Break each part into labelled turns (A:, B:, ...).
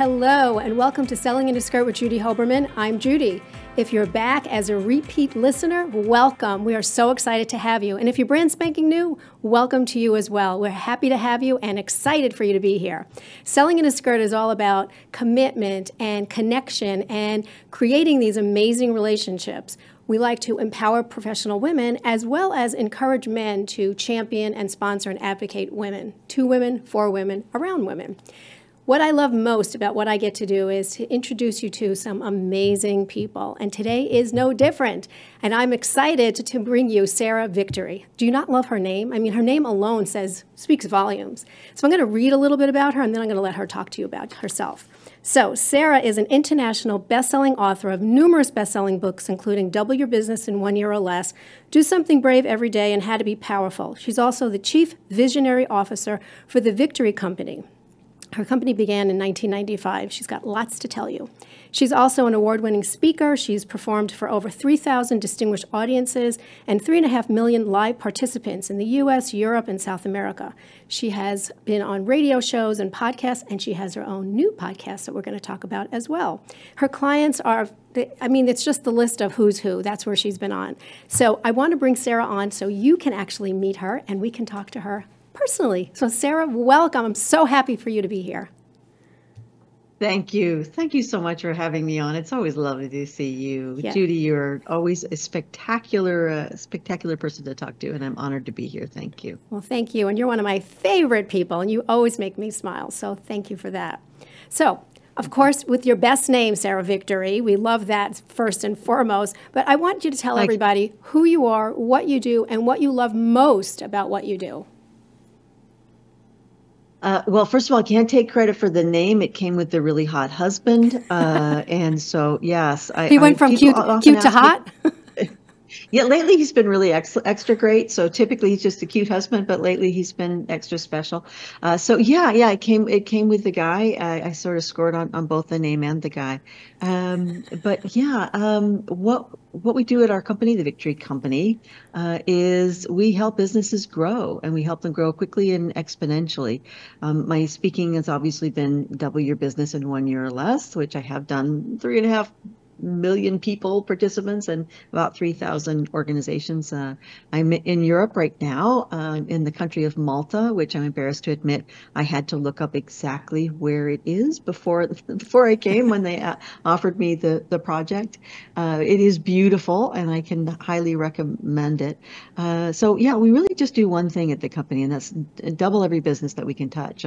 A: Hello, and welcome to Selling in a Skirt with Judy Hoberman. I'm Judy. If you're back as a repeat listener, welcome. We are so excited to have you. And if you're brand spanking new, welcome to you as well. We're happy to have you and excited for you to be here. Selling in a Skirt is all about commitment and connection and creating these amazing relationships. We like to empower professional women as well as encourage men to champion and sponsor and advocate women, to women, for women, around women. What I love most about what I get to do is to introduce you to some amazing people, and today is no different. And I'm excited to bring you Sarah Victory. Do you not love her name? I mean, her name alone speaks volumes. So I'm going to read a little bit about her, and then I'm going to let her talk to you about herself. So Sarah is an international best-selling author of numerous best-selling books, including Double Your Business in 1 Year or Less, Do Something Brave Every Day, and How to Be Powerful. She's also the Chief Visionary Officer for the Victory Company. Her company began in 1995. She's got lots to tell you. She's also an award-winning speaker. She's performed for over 3,000 distinguished audiences and 3.5 million live participants in the U.S., Europe, and South America. She has been on radio shows and podcasts, and she has her own new podcast that we're going to talk about as well. Her clients are, it's just the list of who's who. That's where she's been on. So I want to bring Sarah on so you can actually meet her, and we can talk to her personally. So Sarah, welcome. I'm so happy for you to be here.
B: Thank you. Thank you so much for having me on. It's always lovely to see you. Yeah. Judy, you're always a spectacular person to talk to, and I'm honored to be here. Thank you.
A: Well, thank you. And you're one of my favorite people, and you always make me smile. So thank you for that. So, of course, with your best name, Sarah Victory, we love that first and foremost. But I want you to tell everybody who you are, what you do, and what you love most about what you do.
B: Well, first of all, I can't take credit for the name. It came with the really hot husband. And so, yes.
A: He went from cute to hot?
B: Yeah, lately he's been really extra great. So typically he's just a cute husband, but lately he's been extra special. It came with the guy. I sort of scored on both the name and the guy. What we do at our company, the Victory Company, is we help businesses grow, and we help them grow quickly and exponentially. My speaking has obviously been Double Your Business in 1 Year or Less, which I have done 3.5 million participants, and about 3,000 organizations. I'm in Europe right now, in the country of Malta, which I'm embarrassed to admit I had to look up exactly where it is before I came when they offered me the project. It is beautiful, and I can highly recommend it. We really just do one thing at the company, and that's double every business that we can touch.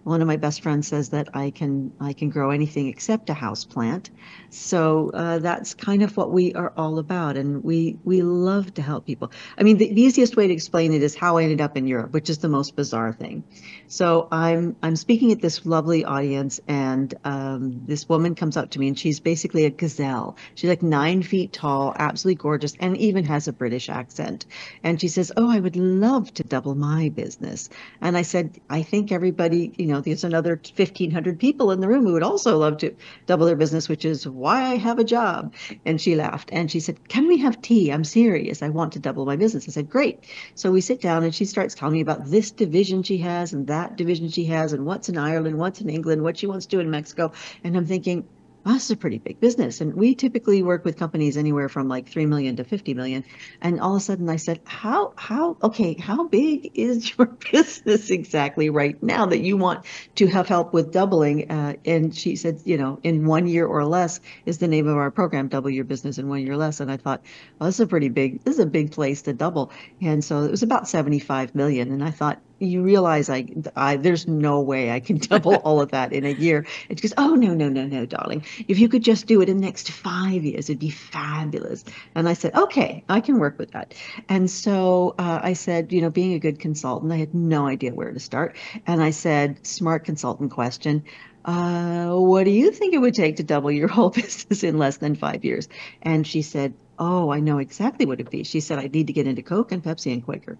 B: One of my best friends says that I can grow anything except a house plant. So that's kind of what we are all about, and we love to help people. I mean, the easiest way to explain it is how I ended up in Europe, which is the most bizarre thing. So I'm speaking at this lovely audience, and this woman comes up to me, and she's basically a gazelle. She's like 9 feet tall, absolutely gorgeous, and even has a British accent. And she says, "Oh, I would love to double my business." And I said, "I think everybody, there's another 1,500 people in the room who would also love to double their business, which is why I have a job." And she laughed, and she said, "Can we have tea? I'm serious. I want to double my business." I said, "Great." So we sit down, and she starts telling me about this division she has and that division she has, and what's in Ireland, what's in England, what she wants to do in Mexico. And I'm thinking, wow, this is a pretty big business. And we typically work with companies anywhere from like 3 million to 50 million. And all of a sudden I said, how big is your business exactly right now that you want to have help with doubling? And she said, in 1 year or less is the name of our program, Double Your Business in 1 Year or Less. And I thought, well, this is a big place to double. And so it was about 75 million. And I thought, you realize there's no way I can double all of that in a year. And she goes, "Oh, no, darling. If you could just do it in the next 5 years, it'd be fabulous." And I said, "Okay, I can work with that." And so I said, being a good consultant, I had no idea where to start. And I said, smart consultant question, what do you think it would take to double your whole business in less than 5 years? And she said, "Oh, I know exactly what it'd be." She said, "I need to get into Coke and Pepsi and Quaker."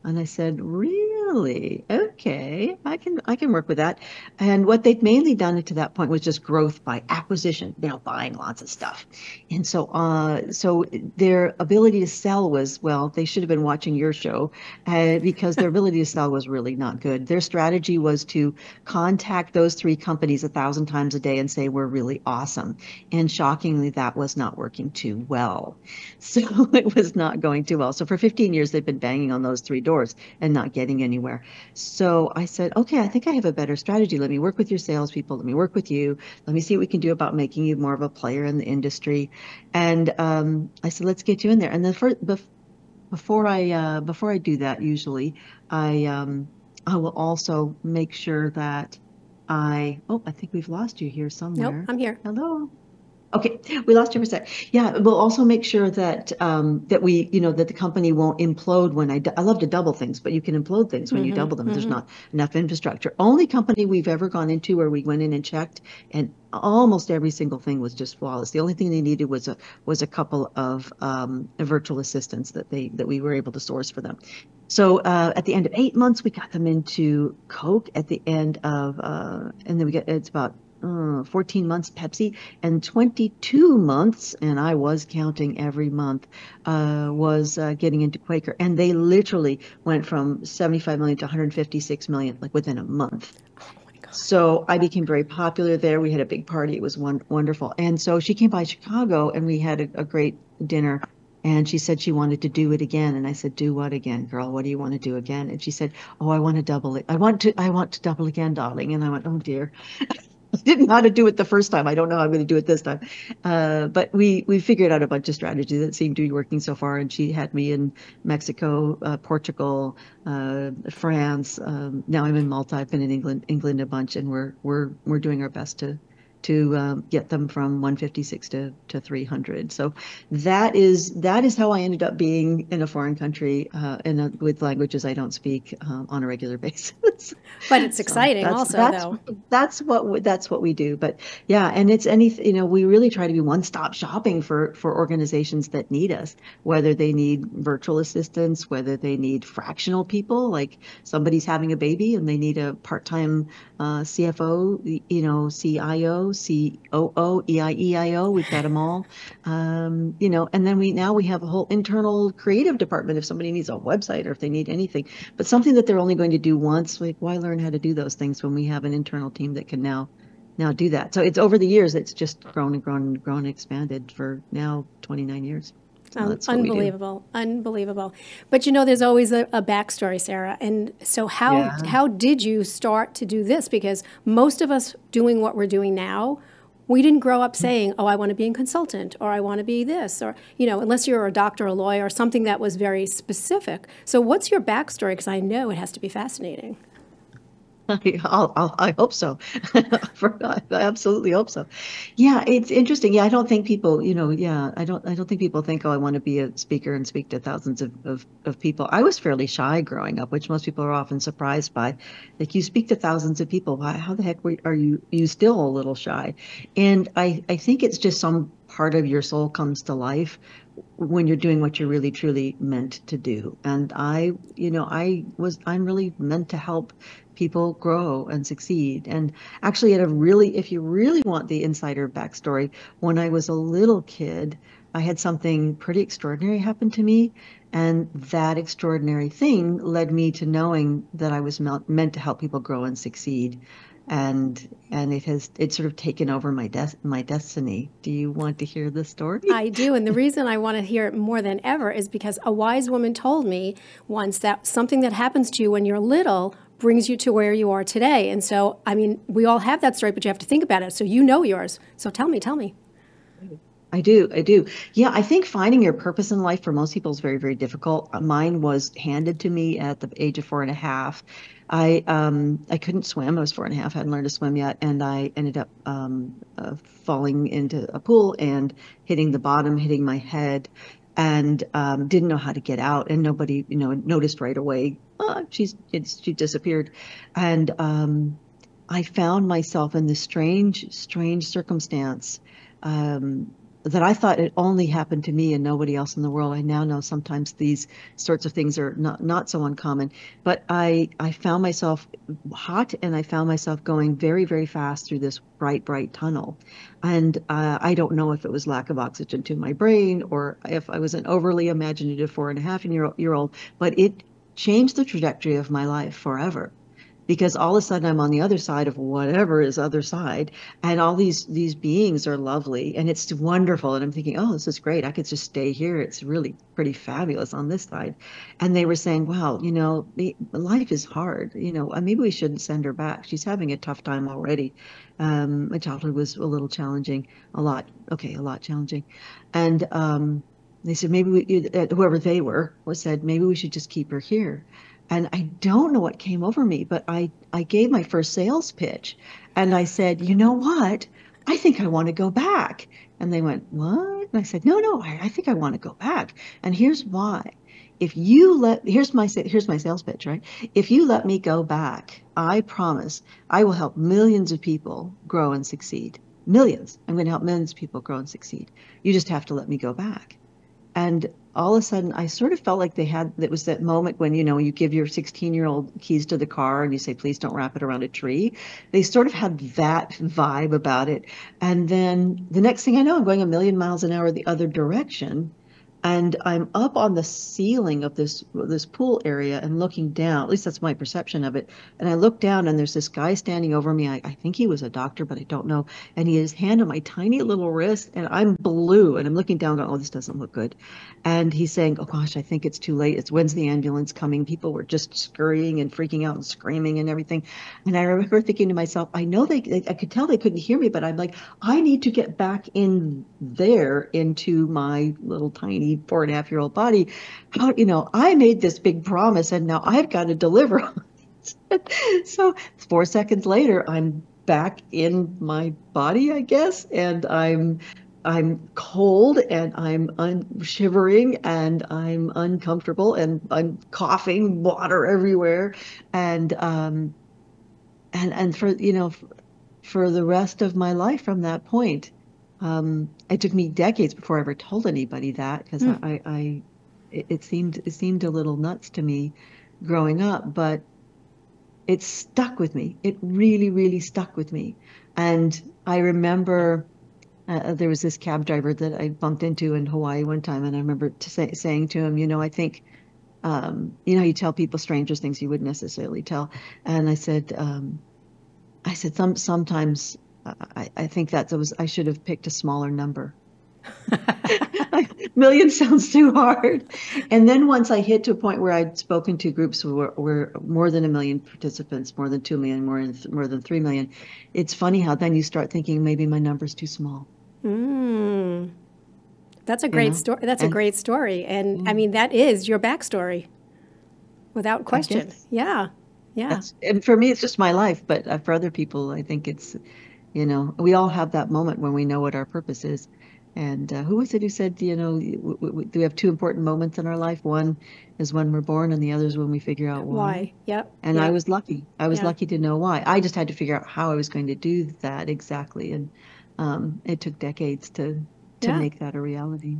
B: And I said, "Really?" Really? Okay. I can work with that. And what they'd mainly done to that point was just growth by acquisition, buying lots of stuff. And so their ability to sell was, well, they should have been watching your show, because their ability to sell was really not good. Their strategy was to contact those three companies 1,000 times a day and say, we're really awesome. And shockingly, that was not working too well. So it was not going too well. So for 15 years, they've been banging on those three doors and not getting anywhere. So I said, okay, I think I have a better strategy. Let me work with your salespeople. Let me work with you. Let me see what we can do about making you more of a player in the industry. And I said, let's get you in there. And then before I do that, usually I will also make sure that I think we've lost you here
A: Nope,
B: somewhere.
A: I'm here.
B: Hello. Okay, we lost you for a sec. Yeah, we'll also make sure that that the company won't implode when I love to double things, but you can implode things when you double them. There's not enough infrastructure. Only company we've ever gone into where we went in and checked, and almost every single thing was just flawless. The only thing they needed was a couple of virtual assistants that we were able to source for them. So at the end of 8 months, we got them into Coke. At the end of and then it's about 14 months Pepsi, and 22 months, and I was counting every month, was getting into Quaker. And they literally went from 75 million to 156 million, like within a month.
A: Oh my God.
B: So I became very popular there. We had a big party. It was wonderful. And so she came by Chicago and we had a great dinner. And she said she wanted to do it again. And I said, do what again, girl? What do you want to do again? And she said, oh, I want to double it. I want to double again, darling. And I went, oh dear. I didn't know how to do it the first time. I don't know how I'm going to do it this time. But we figured out a bunch of strategies that seemed to be working so far. And she had me in Mexico, Portugal, France. Now I'm in Malta. I've been in England a bunch, and we're doing our best to get them from 156 to 300. So that is how I ended up being in a foreign country with languages I don't speak on a regular basis.
A: But it's
B: So
A: exciting also, though.
B: that's what we do. But yeah, and it's we really try to be one-stop shopping for organizations that need us, whether they need virtual assistants, whether they need fractional people, like somebody's having a baby and they need a part-time CFO, CIO, COO, EIEIO. We've got them all. And then we have a whole internal creative department if somebody needs a website or if they need anything, but something that they're only going to do once. Like, why learn how to do those things when we have an internal team that can now do that? So it's over the years, it's just grown and grown and grown and expanded for now 29 years. So that's what we do.
A: Unbelievable, unbelievable. But there's always a backstory, Sarah. And so
B: Yeah.
A: how did you start to do this? Because most of us doing what we're doing now, we didn't grow up saying, oh, I want to be a consultant, or I want to be this, or, unless you're a doctor, a lawyer, or something that was very specific. So what's your backstory? Because I know it has to be fascinating.
B: I hope so. I absolutely hope so. Yeah, it's interesting. Yeah, I don't think people, I don't think people think, oh, I want to be a speaker and speak to thousands of people. I was fairly shy growing up, which most people are often surprised by. Like, you speak to thousands of people. Why, how the heck are you still a little shy? And I think it's just some part of your soul comes to life when you're doing what you're really truly meant to do. And I'm really meant to help people grow and succeed. And actually, if you really want the insider backstory, when I was a little kid, I had something pretty extraordinary happen to me. And that extraordinary thing led me to knowing that I was meant to help people grow and succeed. And it's sort of taken over my destiny. Do you want to hear the story?
A: I do. And the reason I want to hear it more than ever is because a wise woman told me once that something that happens to you when you're little brings you to where you are today. And so, we all have that story, but you have to think about it. So yours. So tell me.
B: I do. Yeah, I think finding your purpose in life for most people is very, very difficult. Mine was handed to me at the age of 4.5. I couldn't swim. I was 4.5, hadn't learned to swim yet, and I ended up falling into a pool and hitting the bottom, hitting my head, and didn't know how to get out. And nobody, noticed right away. She disappeared, and I found myself in this strange circumstance. that I thought it only happened to me and nobody else in the world. I now know sometimes these sorts of things are not so uncommon. But I found myself hot, and I found myself going very, very fast through this bright tunnel. And I don't know if it was lack of oxygen to my brain or if I was an overly imaginative 4.5-year old, but it changed the trajectory of my life forever, because all of a sudden I'm on the other side of whatever is other side, and all these beings are lovely and it's wonderful, and I'm thinking, oh, this is great, I could just stay here, it's really pretty fabulous on this side. And they were saying, wow, life is hard, maybe we shouldn't send her back, she's having a tough time already. My childhood was a little challenging, a lot challenging. And they said, maybe whoever they were was said, maybe we should just keep her here. And I don't know what came over me, but I gave my first sales pitch, and I said, you know what? I think I want to go back. And they went, what? And I said, no, I think I want to go back. And here's why. Here's my sales pitch, right? If you let me go back, I promise I will help millions of people grow and succeed. Millions. I'm going to help millions of people grow and succeed. You just have to let me go back. And all of a sudden, I sort of felt like that was that moment when, you give your 16-year-old keys to the car and you say, please don't wrap it around a tree. They sort of had that vibe about it. And then the next thing I know, I'm going a million miles an hour the other direction. And I'm up on the ceiling of this pool area and looking down. At least that's my perception of it. And I look down, and there's this guy standing over me. I think he was a doctor, but I don't know. And he has his hand on my tiny little wrist, and I'm blue. And I'm looking down, going, oh, this doesn't look good. And he's saying, oh gosh, I think it's too late. When's the ambulance coming? People were just scurrying and freaking out and screaming and everything. And I remember thinking to myself, I know I could tell they couldn't hear me, but I'm like, I need to get back in there into my little tiny 4.5-year-old body. I made this big promise, and now I've got to deliver. So 4 seconds later, I'm back in my body, I guess, and I'm cold, and I'm shivering, and I'm uncomfortable, and I'm coughing, water everywhere, and for the rest of my life from that point. It took me decades before I ever told anybody that, because it seemed a little nuts to me growing up, but it stuck with me. It really, really stuck with me. And I remember there was this cab driver that I bumped into in Hawaii one time, and I remember saying to him, I think, you tell people strangers things you wouldn't necessarily tell. And I said, sometimes I think I should have picked a smaller number. Million sounds too hard. And then once I hit to a point where I'd spoken to groups where more than 1 million participants, more than 2 million, more than 3 million, it's funny how then you start thinking maybe my number's too small.
A: That's a great story. That's a great story. And I mean, that is your backstory without question. Yeah.
B: And for me, it's just my life. But for other people, I think it's, we all have that moment when we know what our purpose is. And who was it who said, we have 2 important moments in our life. One is when we're born, and the other is when we figure out why.
A: Yep.
B: And I was lucky. I was lucky to know why. I just had to figure out how I was going to do that exactly. And it took decades to make that a reality.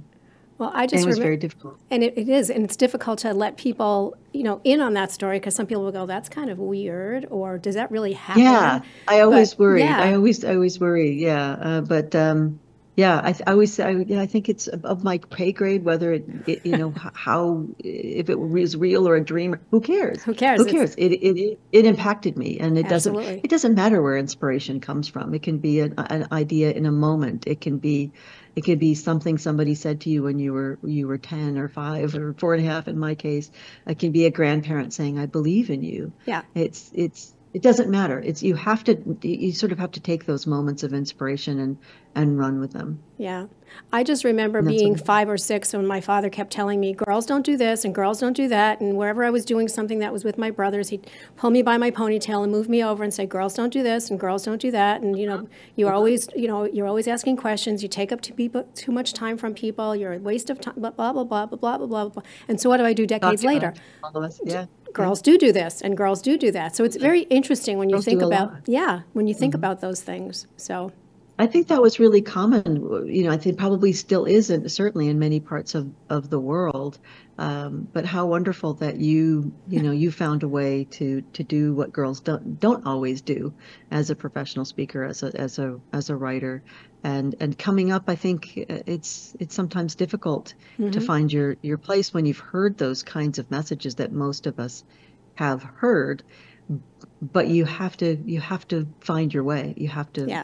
A: Well, I just
B: remember, it was very difficult.
A: And it is, and it's difficult to let people, in on that story, because some people will go, "That's kind of weird," or "Does that really happen?"
B: Yeah, I always worry. Yeah. I always worry. Yeah, but I always say, I think it's of my pay grade whether it how, if it was real or a dream. Who cares?
A: Who cares?
B: It impacted me, and
A: Absolutely.
B: it doesn't matter where inspiration comes from. It can be an idea in a moment. It can be something somebody said to you when you were 10 or 5 or 4.5 in my case. It can be a grandparent saying, "I believe in you."
A: Yeah.
B: It doesn't matter. You sort of have to take those moments of inspiration and run with them.
A: Yeah. I just remember being 5 or 6 when my father kept telling me, girls don't do this and girls don't do that. And wherever I was doing something that was with my brothers, he'd pull me by my ponytail and move me over and say, girls don't do this and girls don't do that. And, you're always asking questions. You take up too much time from people. You're a waste of time, blah, blah, blah, blah, blah, blah, blah, blah. And so what do I do decades later? Girls do this and girls do that. So it's very interesting when you think about, when you think about those things. So.
B: I think that was really common. I think probably still isn't, certainly in many parts of the world. But how wonderful that you found a way to do what girls don't always do as a professional speaker, as a writer. And coming up, I think it's sometimes difficult to
A: Hmm.
B: find your place when you've heard those kinds of messages that most of us have heard, but you have to find your way. You have to,
A: Yeah.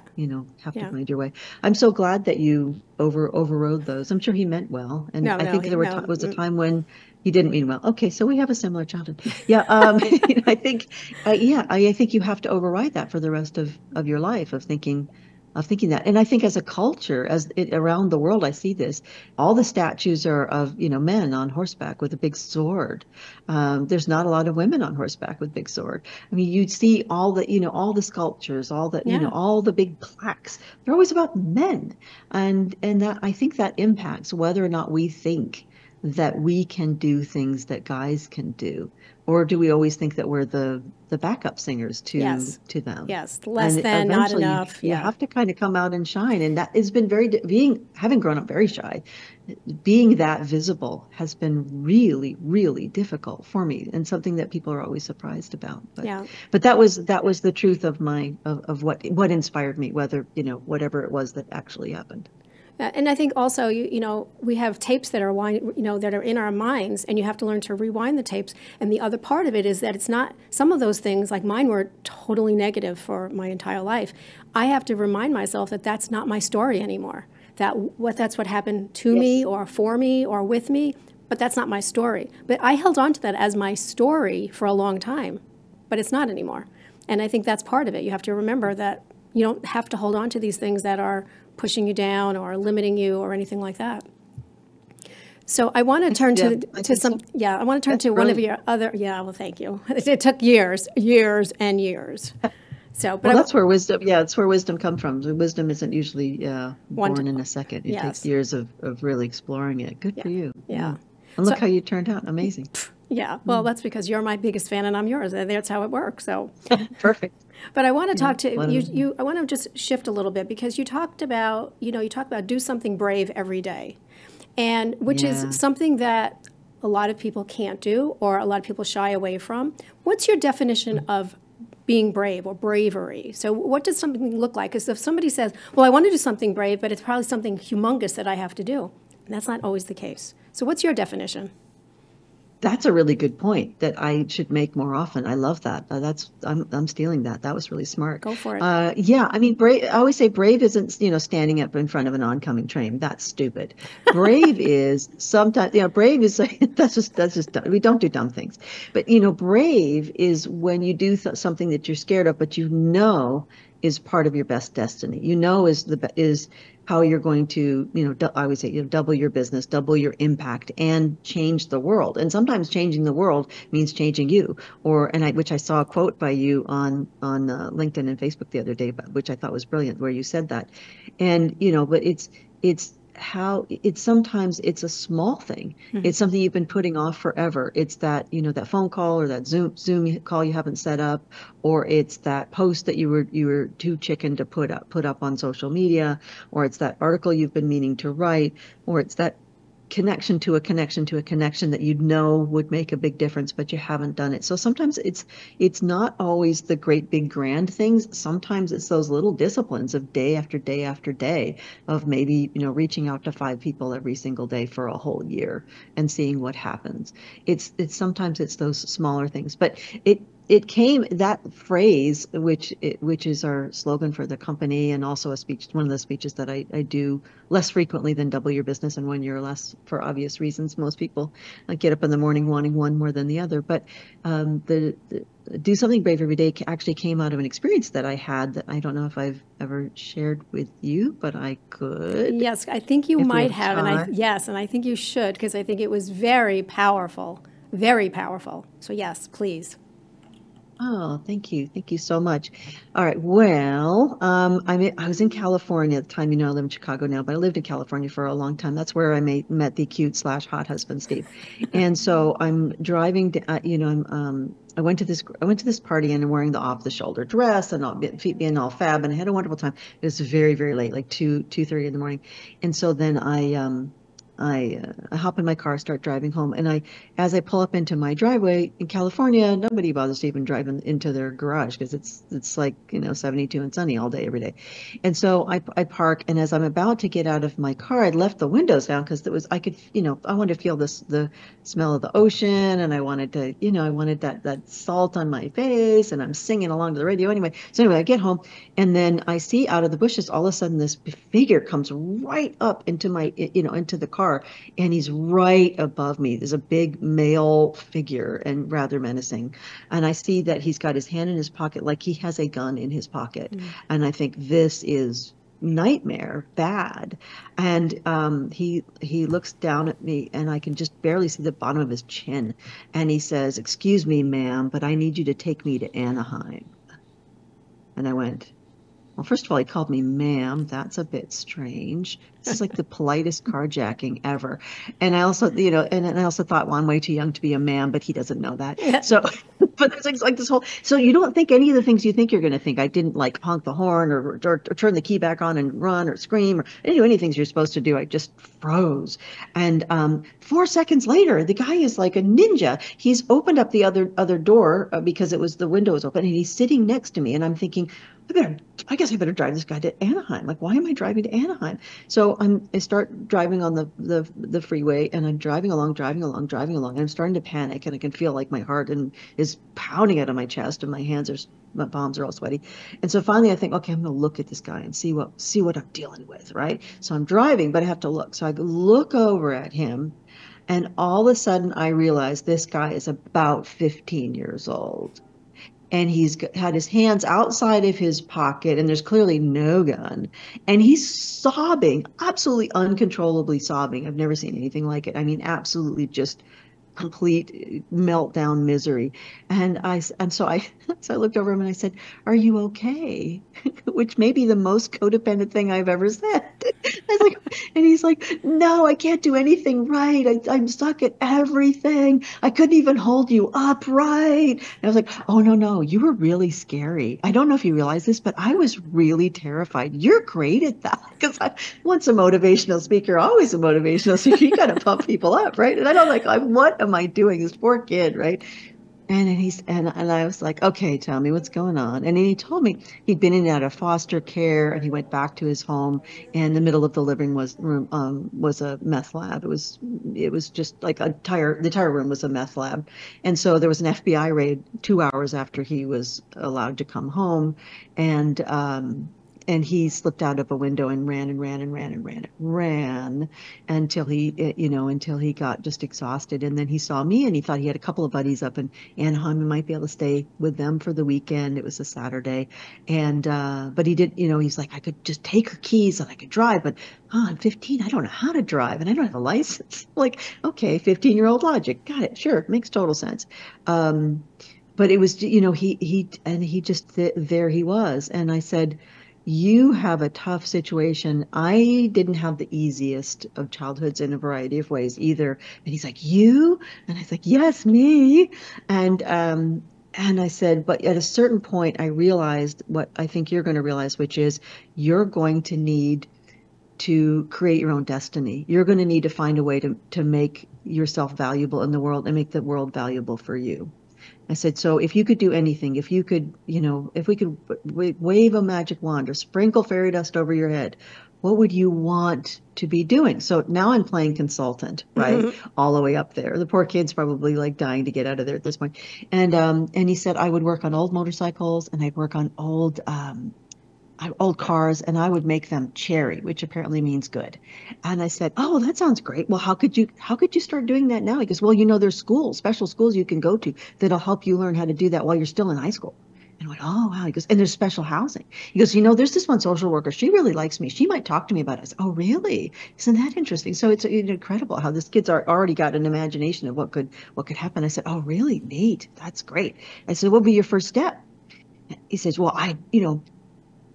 B: have to
A: Yeah.
B: find your way. I'm so glad that you overrode those. I'm sure he meant well, and
A: No,
B: I
A: no,
B: think there
A: no.
B: was a time when he didn't mean well. Okay, so we have a similar childhood. Yeah, I think, yeah, I think you have to override that for the rest of your life of thinking that. And I think as a culture, around the world, I see this. All the statues are of, men on horseback with a big sword. There's not a lot of women on horseback with big sword. I mean, you'd see all the sculptures,
A: Yeah.
B: all the big plaques. They're always about men. And that, I think that impacts whether or not we think that we can do things that guys can do, or do we always think that we're the backup singers to
A: Yes.
B: to them?
A: Yes. Less
B: And
A: than, not
B: eventually
A: enough.
B: you
A: Yeah.
B: have to kind of come out and shine. And that has been having grown up very shy, being that visible has been really, really difficult for me, and something that people are always surprised about. But
A: Yeah.
B: but that was the truth of what inspired me, whatever it was that actually happened.
A: And I think also, we have tapes that are, that are in our minds, and you have to learn to rewind the tapes. And the other part of it is that it's not, some of those things, like mine were totally negative for my entire life. I have to remind myself that that's not my story anymore. That's what happened to me
B: Yes.
A: or for me or with me, but that's not my story. But I held on to that as my story for a long time, but it's not anymore. And I think that's part of it. You have to remember that you don't have to hold on to these things that are pushing you down or limiting you or anything like that. So I want to turn
B: Yeah,
A: to
B: I
A: to
B: think
A: some
B: so.
A: yeah, I want to turn
B: That's
A: to one of
B: brilliant.
A: your other yeah, well thank you. It took years and years. So, but
B: Well, that's where wisdom, yeah, it's where wisdom comes from. The wisdom isn't usually
A: one
B: born in a second. It takes
A: yes.
B: years of really exploring it. Good
A: Yeah.
B: for you. Yeah.
A: Yeah.
B: And
A: So
B: look how you turned out. Amazing.
A: yeah, well that's because you're my biggest fan and I'm yours. That's how it works. So
B: Perfect.
A: but I want to
B: Yeah.
A: talk to
B: One of them.
A: you. I want to just shift a little bit because you talk about do something brave every day, and which is
B: Yeah.
A: something that a lot of people can't do or a lot of people shy away from. What's your definition of being brave or bravery? So what does something look like? Because if somebody says, well, I want to do something brave, but it's probably something humongous that I have to do, and that's not always the case. So what's your definition?
B: That's a really good point that I should make more often. I love that. I'm stealing that. That was really smart.
A: Go for it.
B: Yeah, I mean, brave. I always say brave isn't, standing up in front of an oncoming train. That's stupid. Brave is sometimes, brave is that's just dumb. We don't do dumb things. But brave is when you do something that you're scared of, but is part of your best destiny. Is how you're going to, I always say, double your business, double your impact, and change the world. And sometimes changing the world means changing you. Which I saw a quote by you on LinkedIn and Facebook the other day, which I thought was brilliant, where you said that. And but it's how it's sometimes it's a small thing. It's something you've been putting off forever. It's that phone call or that Zoom call you haven't set up, or it's that post that you were too chicken to put up on social media, or it's that article you've been meaning to write, or it's that connection to a connection to a connection that would make a big difference, but you haven't done it. So sometimes it's not always the great big grand things. Sometimes it's those little disciplines of day after day after day of maybe reaching out to 5 people every single day for a whole year and seeing what happens. It's sometimes it's those smaller things, but it came, that phrase, which is our slogan for the company, and also one of the speeches that I do less frequently than double your business in 1 year or less, for obvious reasons. Most people get up in the morning wanting one more than the other. But the do something brave every day actually came out of an experience that I had that I don't know if I've ever shared with you, but I could
A: Yes, I think you
B: if we
A: might
B: have
A: have,
B: time.
A: and I think you should because I think it was very powerful, very powerful. So yes, please.
B: Oh, thank you. Thank you so much. All right. Well, I was in California at the time. I live in Chicago now, but I lived in California for a long time. That's where I met the cute slash hot husband, Steve. And so I'm driving, I went to this party and I'm wearing the off the shoulder dress and all, feet being all fab. And I had a wonderful time. It was very, very late, like 2:30 in the morning. And so then I hop in my car, start driving home, and as I pull up into my driveway in California, nobody bothers to even drive into their garage because it's like 72 and sunny all day every day, and so I park, and as I'm about to get out of my car, I'd left the windows down because I could I wanted to feel the smell of the ocean, and I wanted to I wanted that salt on my face, and I'm singing along to the radio anyway. So anyway, I get home, and then I see out of the bushes all of a sudden this figure comes right up into my into the car, and he's right above me. There's a big male figure and rather menacing. And I see that he's got his hand in his pocket like he has a gun in his pocket. And I think this is nightmare bad. And he looks down at me and I can just barely see the bottom of his chin. And he says, "Excuse me, ma'am, but I need you to take me to Anaheim." And I went, well, first of all, he called me ma'am. That's a bit strange. This is like the politest carjacking ever. And I also, and I also thought, well, I'm way too young to be a ma'am, but he doesn't know that.
A: Yeah.
B: So, but there's like this whole, so you don't think any of the things you think you're going to think. I didn't like honk the horn or turn the key back on and run or scream or any do anything you're supposed to do. I just froze. And 4 seconds later, the guy is like a ninja. He's opened up the other door because the window was open, and he's sitting next to me. And I'm thinking, I guess I better drive this guy to Anaheim. Like, why am I driving to Anaheim? So I start driving on the freeway, and I'm driving along, and I'm starting to panic, and I can feel like my heart is pounding out of my chest, and my palms are all sweaty. And so finally I think, okay, I'm going to look at this guy and see what I'm dealing with, right? So I'm driving, but I have to look. So I look over at him, and all of a sudden I realize this guy is about 15 years old. And he's had his hands outside of his pocket, and there's clearly no gun. And he's sobbing, absolutely uncontrollably sobbing. I've never seen anything like it. I mean, absolutely just complete meltdown misery. So I so I looked over him and I said, "Are you okay?" Which may be the most codependent thing I've ever said. I was like, and he's like, "No, I can't do anything right. I'm stuck at everything. I couldn't even hold you upright." And I was like, "Oh no, no, you were really scary. I don't know if you realize this, but I was really terrified. You're great at that." Because once a motivational speaker, always a motivational speaker. You got to pump people up, right? And I don't like, what am I doing? This poor kid, right? And I was like, "Okay, tell me what's going on." And then he told me he'd been in and out of foster care, and he went back to his home. And the middle of the living room was a meth lab. It was just like the entire room was a meth lab. And so there was an FBI raid 2 hours after he was allowed to come home, and he slipped out of a window and ran and ran and ran and ran and ran until he got just exhausted. And then he saw me, and he thought he had a couple of buddies up in Anaheim and might be able to stay with them for the weekend. It was a Saturday. But he did, he's like, "I could just take her keys and I could drive, but I'm 15. I don't know how to drive, and I don't have a license." Like, okay, 15-year-old logic. Got it. Sure. Makes total sense. But it was, he just, there he was. And I said, "You have a tough situation. I didn't have the easiest of childhoods in a variety of ways either." And he's like, "You?" And I was like, "Yes, me." And I said, "But at a certain point, I realized what I think you're going to realize, which is you're going to need to create your own destiny. You're going to need to find a way to make yourself valuable in the world and make the world valuable for you." I said, "So if you could do anything, if you could, if we could wave a magic wand or sprinkle fairy dust over your head, what would you want to be doing?" So now I'm playing consultant, right? All the way up there. The poor kid's probably like dying to get out of there at this point. And he said, "I would work on old motorcycles, and I'd work on old cars, and I would make them cherry," which apparently means good. And I said, "Oh, that sounds great. Well, how could you start doing that now?" He goes, "Well, there's special schools you can go to that'll help you learn how to do that while you're still in high school." And I went, oh, wow. He goes, and there's special housing. He goes, there's this one social worker. She really likes me. She might talk to me about it. I said, oh, really? Isn't that interesting? So it's incredible how this kid's already got an imagination of what could happen. I said, oh, really? Neat. That's great. I said, what would be your first step? He says, well,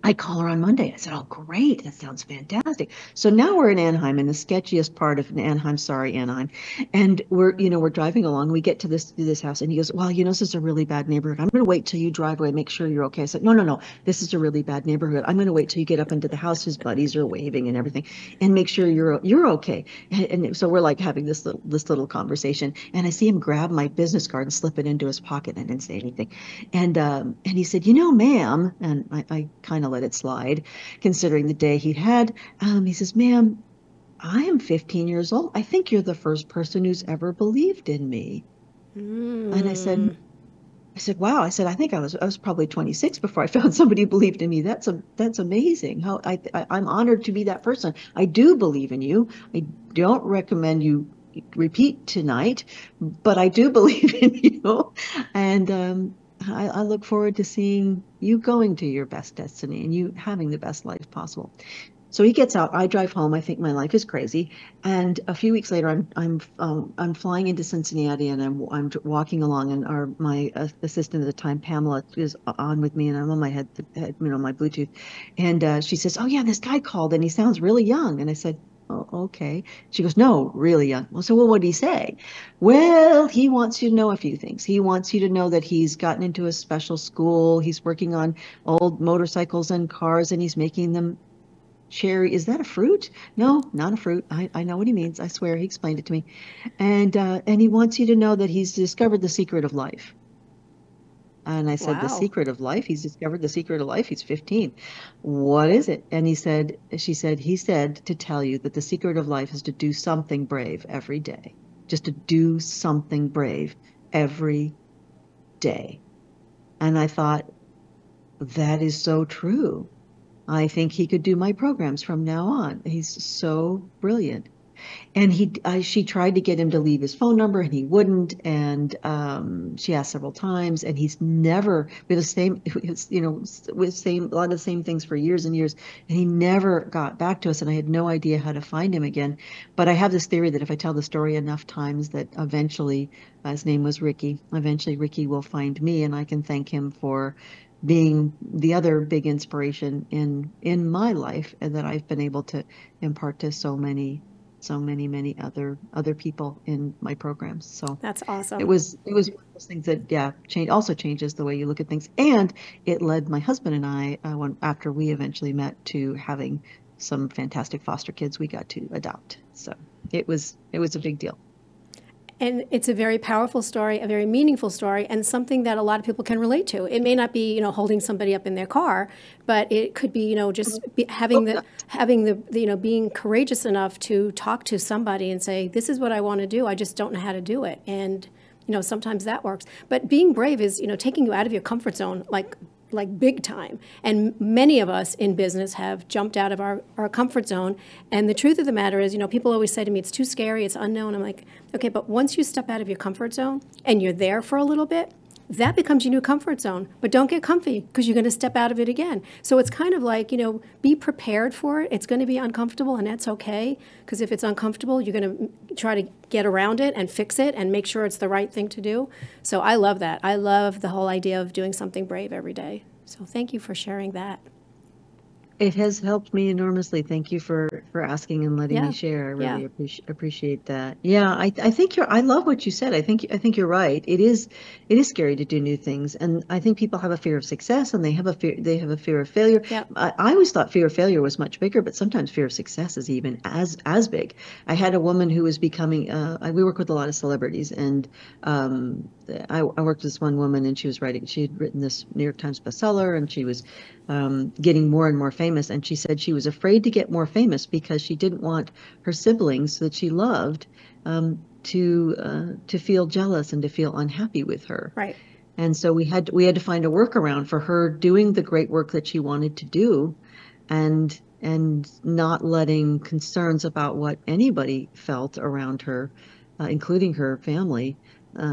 B: I call her on Monday. I said, oh, great. That sounds fantastic. So now we're in Anaheim, in the sketchiest part of Anaheim. Sorry, Anaheim. And we're driving along. We get to this house and he goes, well, this is a really bad neighborhood. I'm going to wait till you drive away, make sure you're okay. I said, no, no, no. This is a really bad neighborhood. I'm going to wait till you get up into the house. His buddies are waving and everything and make sure you're okay. And so we're like having this little conversation and I see him grab my business card and slip it into his pocket and didn't say anything. And he said, ma'am, and I kind of let it slide, considering the day he'd had. He says, ma'am, I am 15 years old. I think you're the first person who's ever believed in me. And I said, wow. I said, I think I was probably 26 before I found somebody who believed in me. That's amazing. How I'm honored to be that person. I do believe in you. I don't recommend you repeat tonight, but I do believe in you. And I look forward to seeing you going to your best destiny and you having the best life possible. So he gets out. I drive home. I think my life is crazy. And a few weeks later, I'm flying into Cincinnati, and I'm walking along, and my assistant at the time, Pamela, is on with me, and I'm on my my Bluetooth, and she says, "Oh yeah, this guy called, and he sounds really young." And I said, "Oh, okay." She goes, "No, really young." Well, what did he say? Well, he wants you to know a few things. He wants you to know that he's gotten into a special school. He's working on old motorcycles and cars, and he's making them cherry. Is that a fruit? No, not a fruit. I know what he means. I swear he explained it to me. And he wants you to know that he's discovered the secret of life. And I said, wow. The secret of life? He's discovered the secret of life? He's 15. What is it? And he said to tell you that the secret of life is to do something brave every day. Just to do something brave every day. And I thought, that is so true. I think he could do my programs from now on. He's so brilliant. And she tried to get him to leave his phone number, and he wouldn't. And she asked several times, and he's never with the same, a lot of the same things for years and years. And he never got back to us, and I had no idea how to find him again. But I have this theory that if I tell the story enough times, that eventually, his name was Ricky. Eventually, Ricky will find me, and I can thank him for being the other big inspiration in my life, and that I've been able to impart to so many other people in my programs. So
A: that's awesome.
B: It was one of those things that also changes the way you look at things. And it led my husband and I, after we eventually met, to having some fantastic foster kids we got to adopt. So it was a big deal.
A: And it's a very powerful story, a very meaningful story, and something that a lot of people can relate to. It may not be, holding somebody up in their car, but it could be, just having the being courageous enough to talk to somebody and say, this is what I want to do. I just don't know how to do it. And, sometimes that works. But being brave is, taking you out of your comfort zone, like big time. And many of us in business have jumped out of our comfort zone. And the truth of the matter is, people always say to me, it's too scary, it's unknown. I'm like, okay, but once you step out of your comfort zone and you're there for a little bit, that becomes your new comfort zone. But don't get comfy, because you're going to step out of it again. So it's kind of like, be prepared for it. It's going to be uncomfortable, and that's okay. Because if it's uncomfortable, you're going to try to get around it and fix it and make sure it's the right thing to do. So I love that. I love the whole idea of doing something brave every day. So thank you for sharing that.
B: It has helped me enormously. Thank you for asking and letting me share. I really appreciate that. Yeah, I think I love what you said. I think you're right. It is scary to do new things, and I think people have a fear of success, and they have a fear of failure.
A: Yeah.
B: I always thought fear of failure was much bigger, but sometimes fear of success is even as big. I had a woman who was becoming. We work with a lot of celebrities, and I worked with this one woman, and she had written this New York Times bestseller, and she was getting more and more famous. And she said she was afraid to get more famous because she didn't want her siblings that she loved to feel jealous and to feel unhappy with her.
A: Right.
B: And so we had to find a workaround for her doing the great work that she wanted to do, and not letting concerns about what anybody felt around her, including her family,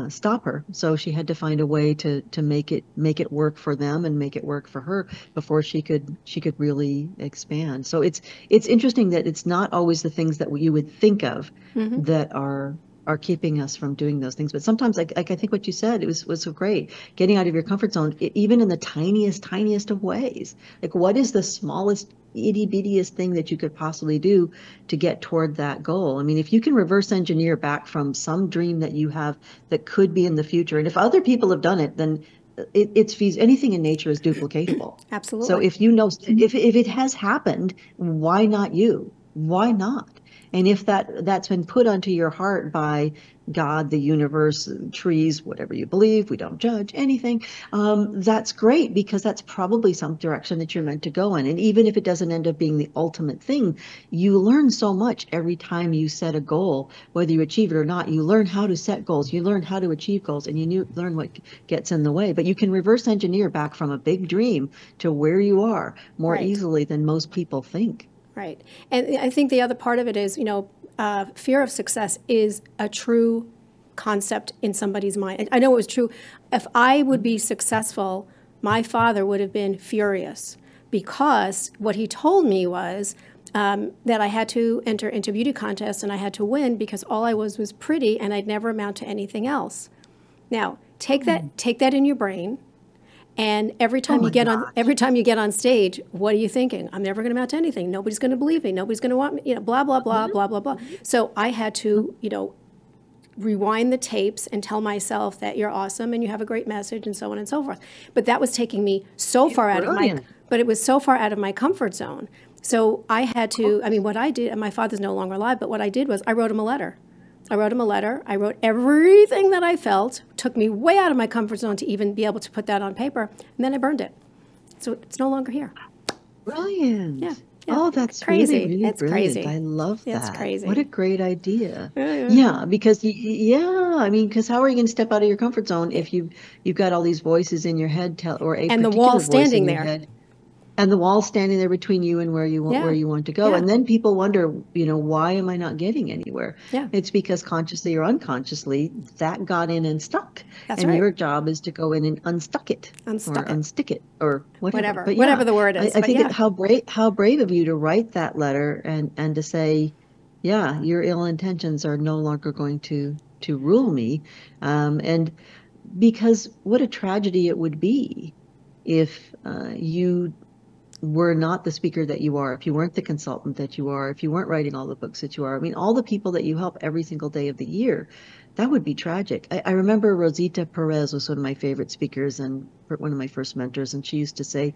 B: stop her. So she had to find a way to make it work for them and make it work for her before she could really expand. So it's interesting that it's not always the things that you would think of
A: Mm-hmm.
B: that are keeping us from doing those things. But sometimes, like I think what you said, it was so great, getting out of your comfort zone, even in the tiniest of ways. Like, what is the smallest itty bittiest thing that you could possibly do to get toward that goal? I mean, if you can reverse engineer back from some dream that you have that could be in the future, and if other people have done it, then it's feasible. Anything in nature is duplicatable. So
A: Absolutely.
B: if you know, if it has happened, why not you? Why not? And if that's been put onto your heart by God, the universe, trees, whatever you believe, we don't judge anything. That's great, because that's probably some direction that you're meant to go in. And even if it doesn't end up being the ultimate thing, you learn so much every time you set a goal, whether you achieve it or not. You learn how to set goals, you learn how to achieve goals, and learn what gets in the way. But you can reverse engineer back from a big dream to where you are more
A: Right.
B: easily than most people think.
A: Right. And I think the other part of it is, fear of success is a true concept in somebody's mind. I know it was true. If I would be successful, my father would have been furious, because what he told me was that I had to enter into beauty contests and I had to win because all I was pretty and I'd never amount to anything else. Now, take that in your brain. And every
B: Oh
A: time you
B: my
A: get on,
B: gosh.
A: every time you get on stage, what are you thinking? I'm never going to amount to anything. Nobody's going to believe me. Nobody's going to want me. Blah blah blah blah blah blah. So I had to, rewind the tapes and tell myself that you're awesome and you have a great message and so on and so forth. But that was taking me so far out of
B: Brilliant.
A: but it was so far out of my comfort zone. So I had to. I mean, what I did. And my father's no longer alive, but what I did was I wrote him a letter. I wrote him a letter. I wrote everything that I felt. Took me way out of my comfort zone to even be able to put that on paper. And then I burned it. So it's no longer here.
B: Brilliant.
A: Yeah. Yeah.
B: Oh, that's
A: Crazy.
B: really, really
A: It's
B: brilliant.
A: crazy.
B: I love
A: It's
B: that.
A: crazy.
B: What a great idea.
A: Yeah.
B: Yeah, because yeah, I mean, because how are you going to step out of your comfort zone
A: Yeah.
B: if you've got all these voices in your head or a
A: And the wall
B: particular voice in
A: standing
B: your
A: there.
B: head, and the wall standing there between you and where
A: Yeah.
B: you want to go?
A: Yeah.
B: And then people wonder, why am I not getting anywhere?
A: Yeah.
B: It's because consciously or unconsciously that got in and stuck.
A: That's
B: And
A: right.
B: your job is to go in and unstuck it or
A: Unstuck it.
B: unstick it or whatever. But
A: Whatever
B: yeah,
A: the word is.
B: I
A: But
B: think
A: yeah.
B: how brave of you to write that letter and to say, yeah, your ill intentions are no longer going to rule me. And because what a tragedy it would be if you were not the speaker that you are, if you weren't the consultant that you are, if you weren't writing all the books that you are. I mean, all the people that you help every single day of the year, that would be tragic. I remember Rosita Perez was one of my favorite speakers and one of my first mentors, and she used to say,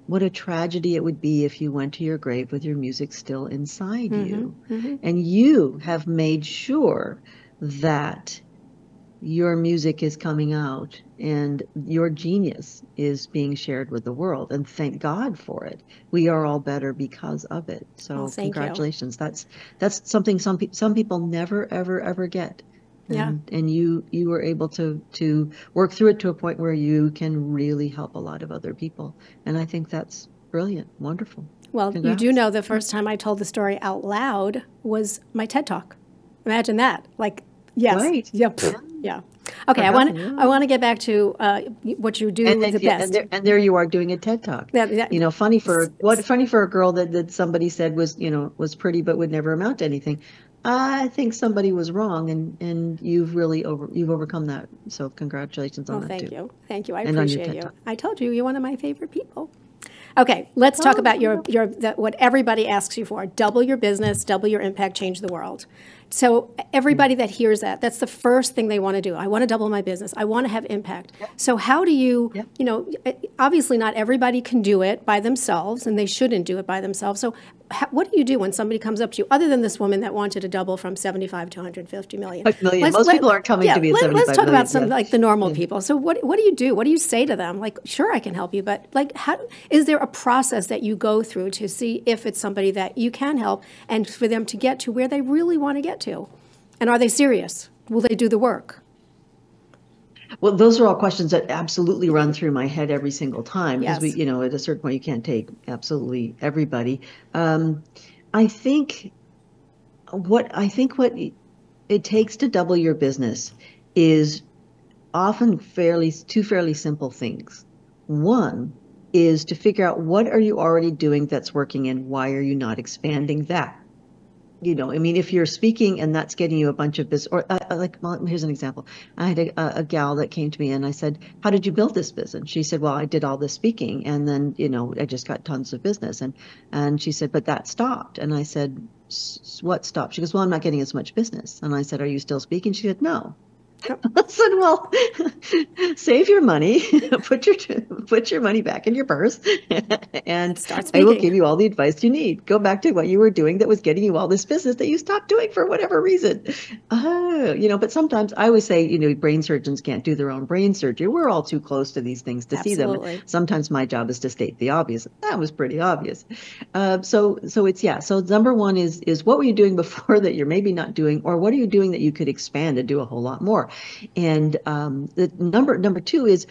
B: what a tragedy it would be if you went to your grave with your music still inside you. And you have made sure that your music is coming out and your genius is being shared with the world. And thank God for it. We are all better because of it.
A: Well,
B: So
A: thank you.
B: congratulations. That's something some people never, ever, ever get.
A: Yeah.
B: And you were able to work through it to a point where you can really help a lot of other people. And I think that's brilliant. Wonderful.
A: Well,
B: Congrats.
A: you do know the first time I told the story out loud was my TED Talk. Imagine that. Like, yes.
B: Right.
A: Yep. Yeah. Okay. I want to get back to what you do the best.
B: And there you are doing a TED Talk. Funny for a girl that somebody said was pretty but would never amount to anything. I think somebody was wrong, and you've overcome that. So congratulations on that too.
A: Thank you. I
B: And on your
A: appreciate
B: TED
A: you.
B: Talk.
A: I told you you're one of my favorite people. Okay, let's talk about what everybody asks you for: double your business, double your impact, change the world. So everybody that hears that, that's the first thing they want to do. I want to double my business. I want to have impact. So how do you, obviously not everybody can do it by themselves, and they shouldn't do it by themselves. So what do you do when somebody comes up to you, other than this woman that wanted to double from 75 to 150 million?
B: Most people aren't coming to me at 75
A: Let's talk
B: million,
A: about some like the normal people. So what do you do? What do you say to them? Like, sure, I can help you, but like, is there a process that you go through to see if it's somebody that you can help and for them to get to where they really want to get to? And are they serious? Will they do the work?
B: Well, those are all questions that absolutely run through my head every single time, because
A: Yes.
B: at a certain point, you can't take absolutely everybody. I think what it takes to double your business is often two fairly simple things. One is to figure out what are you already doing that's working and why are you not expanding that? I mean, if you're speaking and that's getting you a bunch of business, or well, here's an example. I had a gal that came to me and I said, "How did you build this business?" She said, "Well, I did all this speaking and then, I just got tons of business." And she said, "But that stopped." And I said, "What stopped?" She goes, "Well, I'm not getting as much business." And I said, "Are you still speaking?" She said, "No." I said, "Well, save your money, put your money back in your purse, and
A: Start
B: I will
A: speaking.
B: give you all the advice you need. Go back to what you were doing that was getting you all this business that you stopped doing for whatever reason." But sometimes I always say, brain surgeons can't do their own brain surgery. We're all too close to these things to see them. And
A: Absolutely.
B: sometimes my job is to state the obvious. That was pretty obvious. So it's, yeah. So number one is what were you doing before that you're maybe not doing, or what are you doing that you could expand and do a whole lot more? And the number two is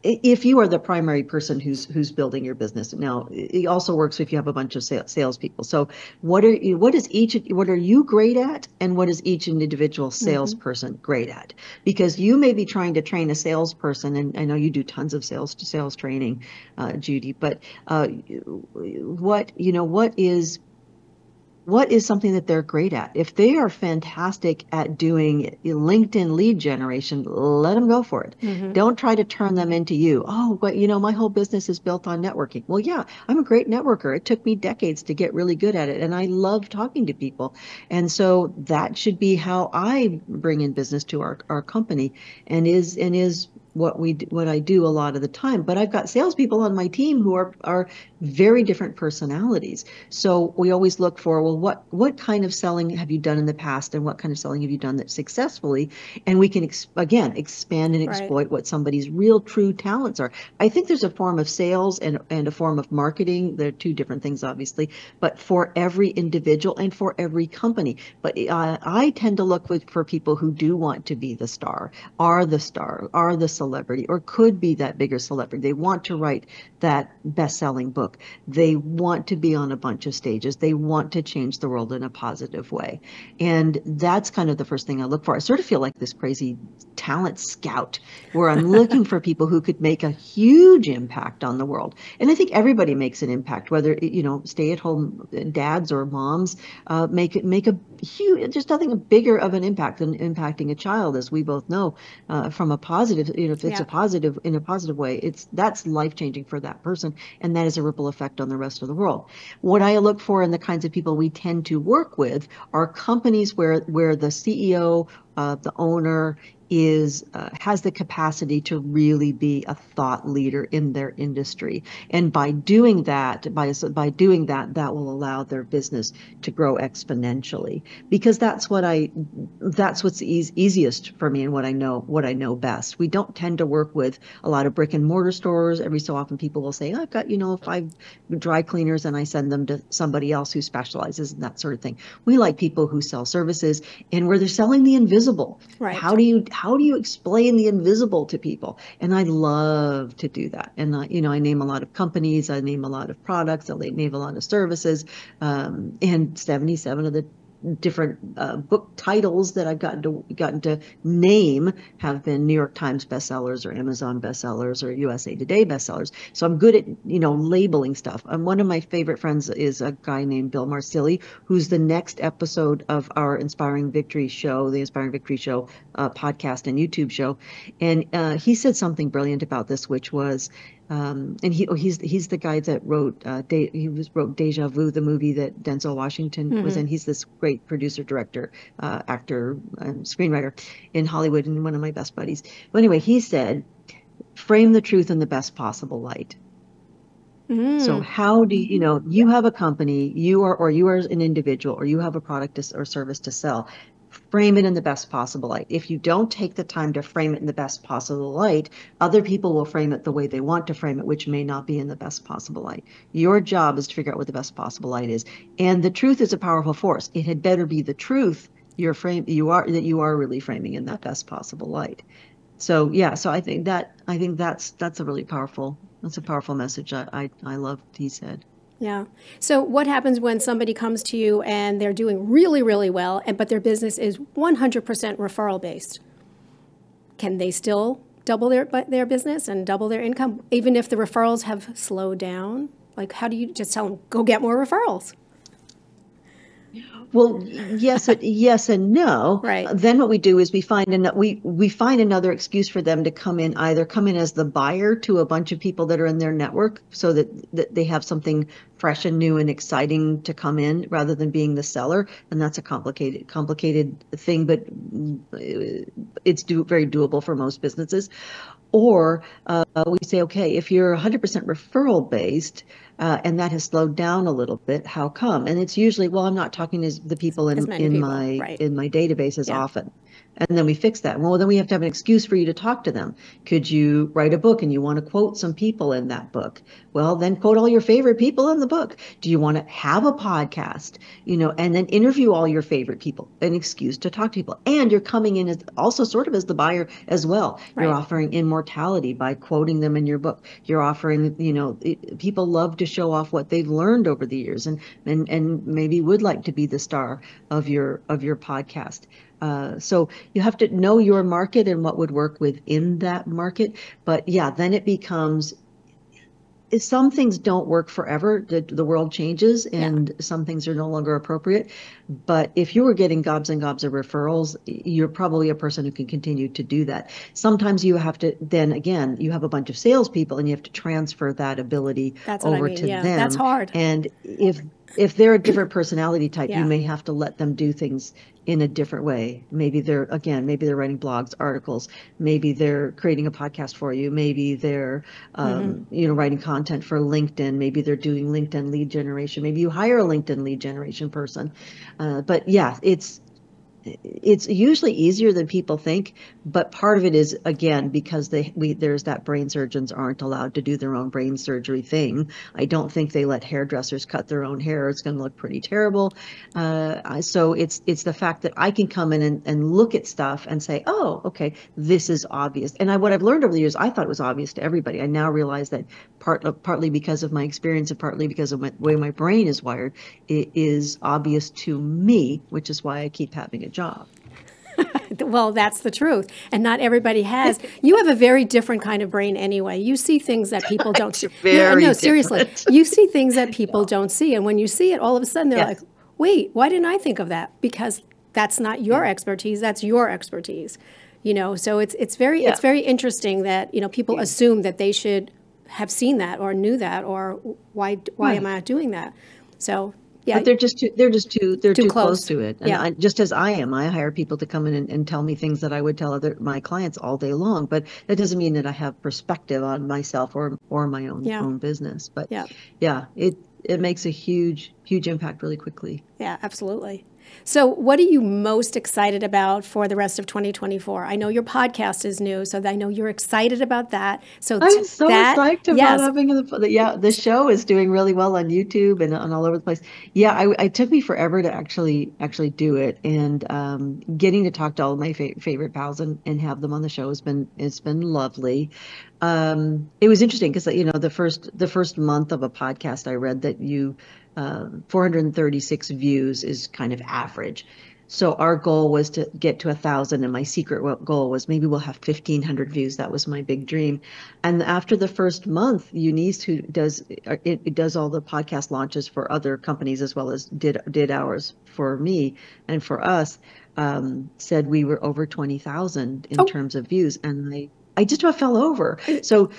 B: if you are the primary person who's building your business. Now, it also works if you have a bunch of salespeople. So what are you great at, and what is each individual salesperson great at? Because you may be trying to train a salesperson, and I know you do tons of sales training, Judy. But what is something that they're great at? If they are fantastic at doing LinkedIn lead generation, let them go for it. Don't try to turn them into you. Oh, but my whole business is built on networking. Well, yeah, I'm a great networker. It took me decades to get really good at it, and I love talking to people. And so that should be how I bring in business to our company, and is what I do a lot of the time. But I've got salespeople on my team who are very different personalities. So we always look for, well, what kind of selling have you done in the past, and what kind of selling have you done that successfully? And we can again expand and exploit what somebody's real true talents are. I think there's a form of sales and a form of marketing. They're two different things, obviously, but for every individual and for every company. But I tend to look for people who do want to be the star, are the celebrity, or could be that bigger celebrity. They want to write that best-selling book. They want to be on a bunch of stages. They want to change the world in a positive way. And that's kind of the first thing I look for. I sort of feel like this crazy talent scout where I'm looking for people who could make a huge impact on the world. And I think everybody makes an impact, whether, stay-at-home dads or moms make a huge, there's nothing bigger of an impact than impacting a child, as we both know, from a positive, if it's a positive, in a positive way, that's life-changing for that person, and that is a ripple effect on the rest of the world. What I look for in the kinds of people we tend to work with are companies where the CEO, the owner, has the capacity to really be a thought leader in their industry, and by doing that, that will allow their business to grow exponentially. Because that's what's easiest for me, and what I know best. We don't tend to work with a lot of brick and mortar stores. Every so often, people will say, "I've got 5 dry cleaners," and I send them to somebody else who specializes in that sort of thing. We like people who sell services and where they're selling the invisible.
A: Right.
B: How do you explain the invisible to people? And I love to do that. And I name a lot of companies, I name a lot of products, I name a lot of services, and 77 of the different book titles that I've gotten to name have been New York Times bestsellers, or Amazon bestsellers, or USA Today bestsellers. So I'm good at labeling stuff. And one of my favorite friends is a guy named Bill Marsili, who's the next episode of our Inspiring Victory show, the Inspiring Victory show podcast and YouTube show, and he said something brilliant about this, which was, and he's the guy that wrote wrote Deja Vu, the movie that Denzel Washington was in. He's this great producer, director, actor, screenwriter in Hollywood, and one of my best buddies. But anyway, he said, "Frame the truth in the best possible light." So how do you have a company, you are an individual, or you have a product or service to sell. Frame it in the best possible light. If you don't take the time to frame it in the best possible light, other people will frame it the way they want to frame it, which may not be in the best possible light. Your job is to figure out what the best possible light is. And the truth is a powerful force. It had better be the truth you are really framing in that best possible light. So yeah, so I think that's a really powerful, that's a powerful message. I love what he said.
A: Yeah. So what happens when somebody comes to you and they're doing really, really well, but their business is 100% referral based? Can they still double their business and double their income, even if the referrals have slowed down? Like, how do you just tell them, go get more referrals?
B: Well, yes and no.
A: Right.
B: Then what we do is we find we find another excuse for them to come in, either come in as the buyer to a bunch of people that are in their network, so that they have something fresh and new and exciting to come in, rather than being the seller. And that's a complicated thing, but it's very doable for most businesses. Or we say, okay, if you're 100% referral based, and that has slowed down a little bit, how come? And it's usually, well, I'm not talking to the people in my database as often. And then we fix that. Well, then we have to have an excuse for you to talk to them. Could you write a book and you want to quote some people in that book? Well, then quote all your favorite people in the book. Do you want to have a podcast, and then interview all your favorite people? An excuse to talk to people. And you're coming in as also sort of as the buyer as well. Right. You're offering immortality by quoting them in your book. You're offering, people love to show off what they've learned over the years, and maybe would like to be the star of your podcast. So you have to know your market and what would work within that market. But yeah, then it becomes, some things don't work forever. The world changes, and some things are no longer appropriate. But if you were getting gobs and gobs of referrals, you're probably a person who can continue to do that. Sometimes you have to, then again, you have a bunch of salespeople and you have to transfer that ability over to them.
A: That's hard.
B: And if they're a different personality type, you may have to let them do things in a different way. Maybe they're writing blogs, articles. Maybe they're creating a podcast for you. Maybe they're, writing content for LinkedIn. Maybe they're doing LinkedIn lead generation. Maybe you hire a LinkedIn lead generation person. But yeah, it's usually easier than people think, but part of it is, again, because there's that brain surgeons aren't allowed to do their own brain surgery thing. I don't think they let hairdressers cut their own hair. It's going to look pretty terrible. So it's the fact that I can come in and look at stuff and say, oh, okay, this is obvious. And what I've learned over the years, I thought it was obvious to everybody. I now realize that partly because of my experience and partly because of the way my brain is wired, it is obvious to me, which is why I keep having a job.
A: Well, that's the truth. And not everybody has. You have a very different kind of brain anyway. You see things that people don't see. No, seriously. You see things that people don't see. And when you see it, all of a sudden they're like, wait, why didn't I think of that? Because that's not your expertise. That's your expertise. So it's very interesting that, people assume that they should have seen that or knew that, or why am I not doing that? So yeah,
B: but they're too close to it. And just as I hire people to come in and tell me things that I would tell my clients all day long. But that doesn't mean that I have perspective on myself or my own business. But it makes a huge impact really quickly.
A: Yeah, absolutely. So what are you most excited about for the rest of 2024? I know your podcast is new, so I know you're excited about that. So
B: I'm so psyched about having the show is doing really well on YouTube and all over the place. Yeah, it took me forever to actually do it, and getting to talk to all of my favorite pals and have them on the show it's been lovely. It was interesting because the first month of a podcast, I read that 436 views is kind of average. So our goal was to get to 1,000, and my secret goal was maybe we'll have 1,500 views. That was my big dream. And after the first month, Eunice, who does all the podcast launches for other companies as well as did ours for me and for us, said we were over 20,000 in terms of views, and I just about fell over. So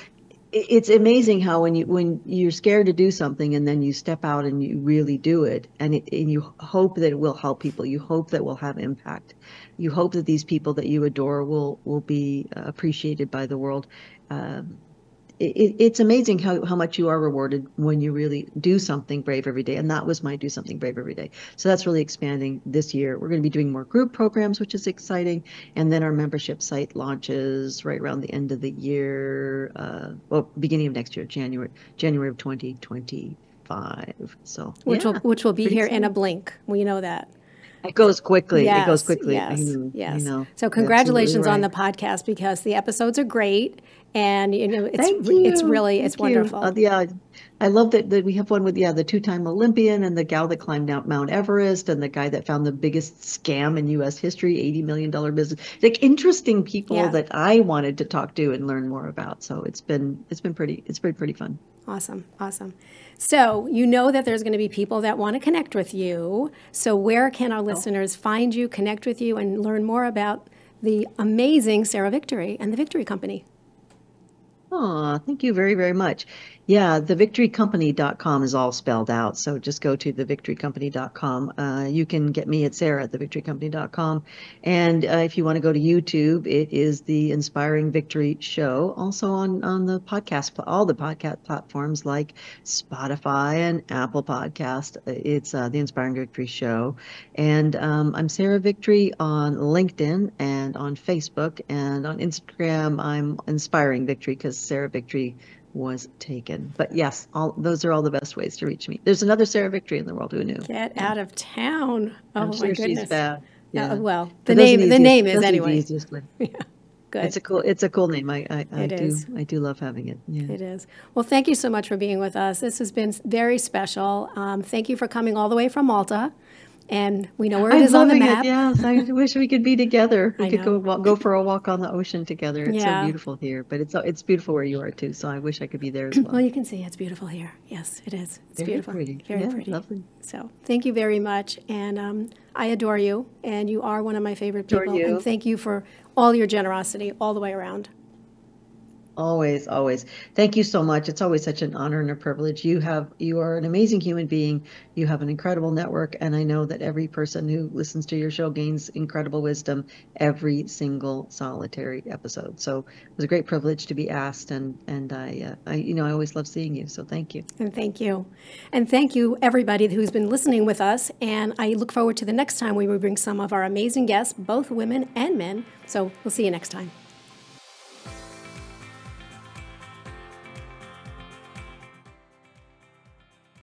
B: it's amazing how when you're scared to do something and then you step out and you really do it, and you hope that it will help people. You hope that it will have impact. You hope that these people that you adore will be appreciated by the world. It's amazing how much you are rewarded when you really do something brave every day. And that was my do something brave every day. So that's really expanding this year. We're going to be doing more group programs, which is exciting. And then our membership site launches right around the end of the year, beginning of next year, January of 2025. So
A: which will be here exciting. In a blink. We know that.
B: It goes quickly.
A: Yes,
B: it goes quickly.
A: Yes.
B: I know.
A: So congratulations on the podcast, because the episodes are great, And
B: Thank you.
A: it's
B: Thank you.
A: wonderful.
B: Yeah, I love that we have one with the two-time Olympian and the gal that climbed Mount Everest and the guy that found the biggest scam in U.S. history, $80 million business. Like interesting people that I wanted to talk to and learn more about. So it's been pretty fun.
A: Awesome, awesome. So you know that there's going to be people that want to connect with you. So where can our listeners find you, connect with you, and learn more about the amazing Sarah Victory and the Victory Company?
B: Oh, thank you very, very much. Yeah, thevictorycompany.com is all spelled out. So just go to thevictorycompany.com. You can get me at Sarah at thevictorycompany.com. And if you want to go to YouTube, it is the Inspiring Victory Show. Also on the podcast, all the podcast platforms like Spotify and Apple Podcast. It's the Inspiring Victory Show. And I'm Sarah Victory on LinkedIn and on Facebook, and on Instagram, I'm Inspiring Victory because Sarah Victory was taken. But yes, those are all the best ways to reach me. There's another Sarah Victory in the world. Who knew?
A: Get out of town. Oh,
B: I'm sure
A: my goodness.
B: She's bad. Yeah.
A: Well, the name is anyway.
B: The easiest way.
A: Yeah. Good.
B: It's a cool name. I do love having it. Yeah.
A: It is. Well, thank you so much for being with us. This has been very special. Thank you for coming all the way from Malta. And we know where it is on the map.
B: Yes, I wish we could be together. We could go for a walk on the ocean together. It's so beautiful here, but it's beautiful where you are too. So I wish I could be there as well.
A: Well, you can see it's beautiful here. Yes, it is. It's
B: very
A: beautiful.
B: Pretty.
A: Very pretty.
B: Lovely.
A: So thank you very much, and I adore you, and you are one of my favorite people.
B: Adore you.
A: And thank you for all your generosity all the way around.
B: Always, always. Thank you so much. It's always such an honor and a privilege. You are an amazing human being. You have an incredible network, and I know that every person who listens to your show gains incredible wisdom every single solitary episode. So it was a great privilege to be asked, and I always love seeing you. So thank you.
A: And thank you. And thank you, everybody who's been listening with us. And I look forward to the next time we will bring some of our amazing guests, both women and men. So we'll see you next time.